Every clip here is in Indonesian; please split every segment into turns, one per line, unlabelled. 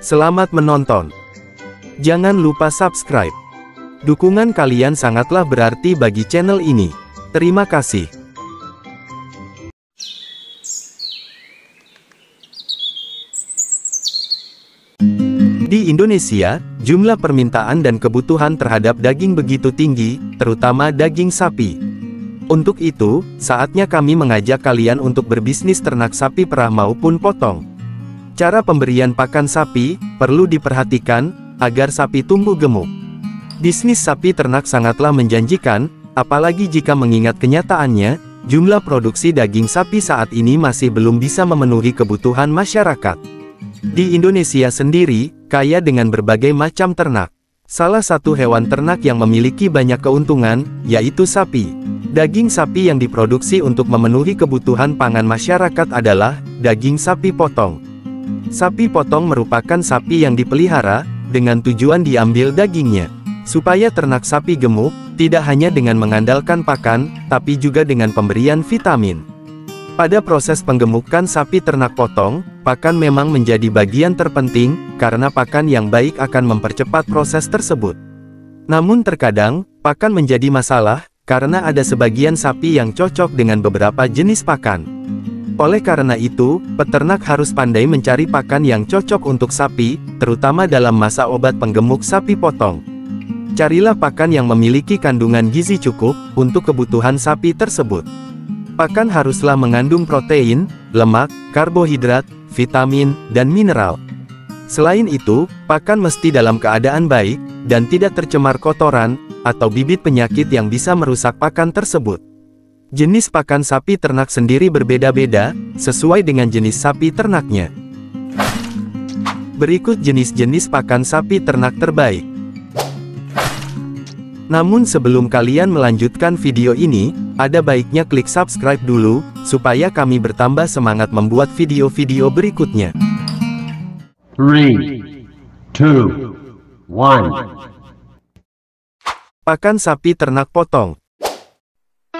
Selamat menonton. Jangan lupa subscribe. Dukungan kalian sangatlah berarti bagi channel ini. Terima kasih. Di Indonesia, jumlah permintaan dan kebutuhan terhadap daging begitu tinggi, terutama daging sapi. Untuk itu, saatnya kami mengajak kalian untuk berbisnis ternak sapi perah maupun potong. Cara pemberian pakan sapi perlu diperhatikan agar sapi tumbuh gemuk. Bisnis sapi ternak sangatlah menjanjikan, apalagi jika mengingat kenyataannya, jumlah produksi daging sapi saat ini masih belum bisa memenuhi kebutuhan masyarakat. Di Indonesia sendiri, kaya dengan berbagai macam ternak. Salah satu hewan ternak yang memiliki banyak keuntungan, yaitu sapi. Daging sapi yang diproduksi untuk memenuhi kebutuhan pangan masyarakat adalah daging sapi potong. Sapi potong merupakan sapi yang dipelihara, dengan tujuan diambil dagingnya. Supaya ternak sapi gemuk, tidak hanya dengan mengandalkan pakan, tapi juga dengan pemberian vitamin. Pada proses penggemukan sapi ternak potong, pakan memang menjadi bagian terpenting, karena pakan yang baik akan mempercepat proses tersebut. Namun terkadang, pakan menjadi masalah, karena ada sebagian sapi yang cocok dengan beberapa jenis pakan. Oleh karena itu, peternak harus pandai mencari pakan yang cocok untuk sapi, terutama dalam masa obat penggemuk sapi potong. Carilah pakan yang memiliki kandungan gizi cukup, untuk kebutuhan sapi tersebut. Pakan haruslah mengandung protein, lemak, karbohidrat, vitamin, dan mineral. Selain itu, pakan mesti dalam keadaan baik, dan tidak tercemar kotoran, atau bibit penyakit yang bisa merusak pakan tersebut. Jenis pakan sapi ternak sendiri berbeda-beda, sesuai dengan jenis sapi ternaknya. Berikut jenis-jenis pakan sapi ternak terbaik. Namun sebelum kalian melanjutkan video ini, ada baiknya klik subscribe dulu, supaya kami bertambah semangat membuat video-video berikutnya.
3, 2, 1.
Pakan sapi ternak potong.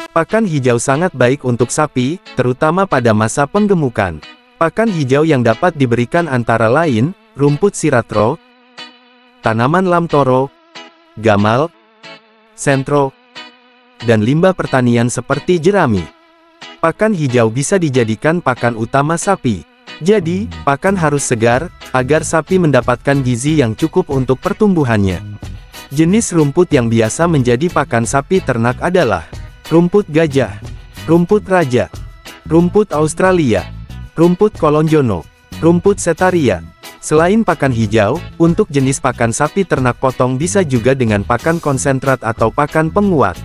Pakan hijau sangat baik untuk sapi, terutama pada masa penggemukan. Pakan hijau yang dapat diberikan antara lain, rumput siratro, tanaman lamtoro, gamal, sentro, dan limbah pertanian seperti jerami. Pakan hijau bisa dijadikan pakan utama sapi. Jadi, pakan harus segar, agar sapi mendapatkan gizi yang cukup untuk pertumbuhannya. Jenis rumput yang biasa menjadi pakan sapi ternak adalah rumput gajah, rumput raja, rumput Australia, rumput kolonjono, rumput setaria. Selain pakan hijau, untuk jenis pakan sapi ternak potong bisa juga dengan pakan konsentrat atau pakan penguat.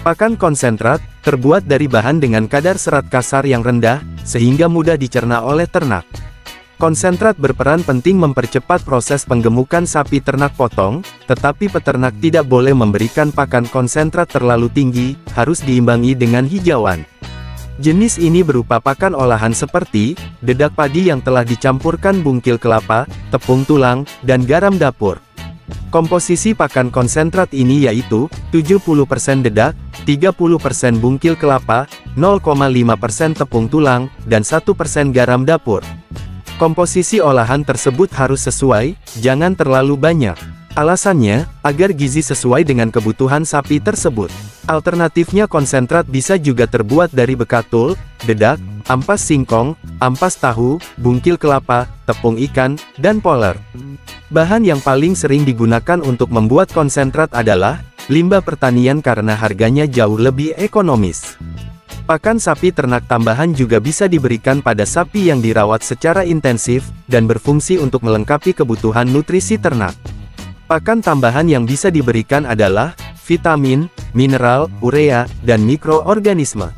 Pakan konsentrat, terbuat dari bahan dengan kadar serat kasar yang rendah, sehingga mudah dicerna oleh ternak. Konsentrat berperan penting mempercepat proses penggemukan sapi ternak potong, tetapi peternak tidak boleh memberikan pakan konsentrat terlalu tinggi, harus diimbangi dengan hijauan. Jenis ini berupa pakan olahan seperti dedak padi yang telah dicampurkan bungkil kelapa, tepung tulang, dan garam dapur. Komposisi pakan konsentrat ini yaitu 70% dedak, 30% bungkil kelapa, 0,5% tepung tulang, dan 1% garam dapur. Komposisi olahan tersebut harus sesuai, jangan terlalu banyak. Alasannya, agar gizi sesuai dengan kebutuhan sapi tersebut. Alternatifnya konsentrat bisa juga terbuat dari bekatul, dedak, ampas singkong, ampas tahu, bungkil kelapa, tepung ikan, dan poler. Bahan yang paling sering digunakan untuk membuat konsentrat adalah limbah pertanian karena harganya jauh lebih ekonomis. Pakan sapi ternak tambahan juga bisa diberikan pada sapi yang dirawat secara intensif, dan berfungsi untuk melengkapi kebutuhan nutrisi ternak. Pakan tambahan yang bisa diberikan adalah vitamin, mineral, urea, dan mikroorganisme.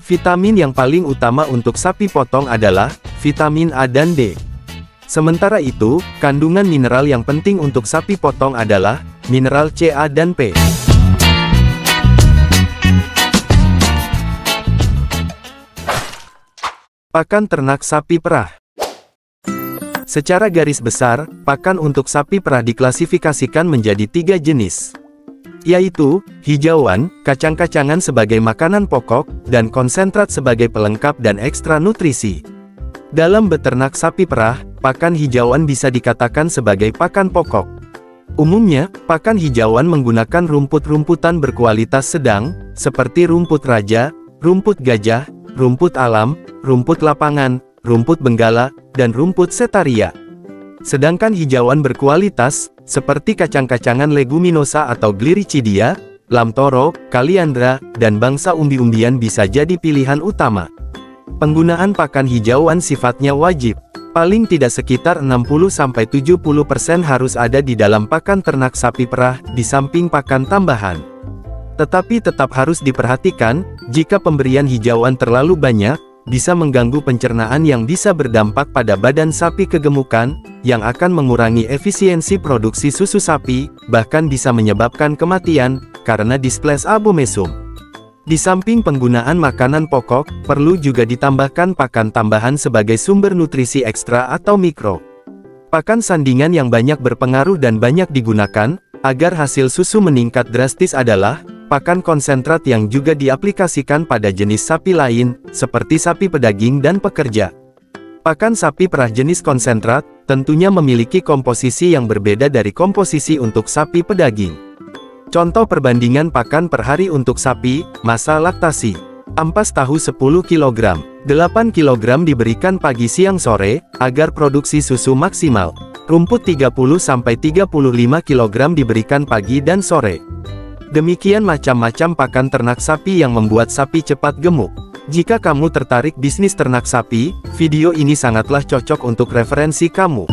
Vitamin yang paling utama untuk sapi potong adalah vitamin A dan D. Sementara itu, kandungan mineral yang penting untuk sapi potong adalah mineral C, A, dan P. Pakan ternak sapi perah. Secara garis besar, pakan untuk sapi perah diklasifikasikan menjadi 3 jenis, yaitu hijauan, kacang-kacangan sebagai makanan pokok, dan konsentrat sebagai pelengkap dan ekstra nutrisi. Dalam beternak sapi perah, pakan hijauan bisa dikatakan sebagai pakan pokok. Umumnya, pakan hijauan menggunakan rumput-rumputan berkualitas sedang, seperti rumput raja, rumput gajah, rumput alam, rumput lapangan, rumput benggala, dan rumput setaria. Sedangkan hijauan berkualitas, seperti kacang-kacangan leguminosa atau gliricidia, lam toro, kaliandra, dan bangsa umbi-umbian bisa jadi pilihan utama. Penggunaan pakan hijauan sifatnya wajib. Paling tidak sekitar 60-70% harus ada di dalam pakan ternak sapi perah, di samping pakan tambahan. Tetapi tetap harus diperhatikan, jika pemberian hijauan terlalu banyak, bisa mengganggu pencernaan yang bisa berdampak pada badan sapi kegemukan, yang akan mengurangi efisiensi produksi susu sapi, bahkan bisa menyebabkan kematian, karena displasia abomesum. Di samping penggunaan makanan pokok, perlu juga ditambahkan pakan tambahan sebagai sumber nutrisi ekstra atau mikro. Pakan sandingan yang banyak berpengaruh dan banyak digunakan, agar hasil susu meningkat drastis adalah, pakan konsentrat yang juga diaplikasikan pada jenis sapi lain, seperti sapi pedaging dan pekerja. Pakan sapi perah jenis konsentrat, tentunya memiliki komposisi yang berbeda dari komposisi untuk sapi pedaging. Contoh perbandingan pakan per hari untuk sapi, masa laktasi. Ampas tahu 10 kg, 8 kg diberikan pagi siang sore, agar produksi susu maksimal. Rumput 30-35 kg diberikan pagi dan sore. Demikian macam-macam pakan ternak sapi yang membuat sapi cepat gemuk. Jika kamu tertarik bisnis ternak sapi, video ini sangatlah cocok untuk referensi kamu.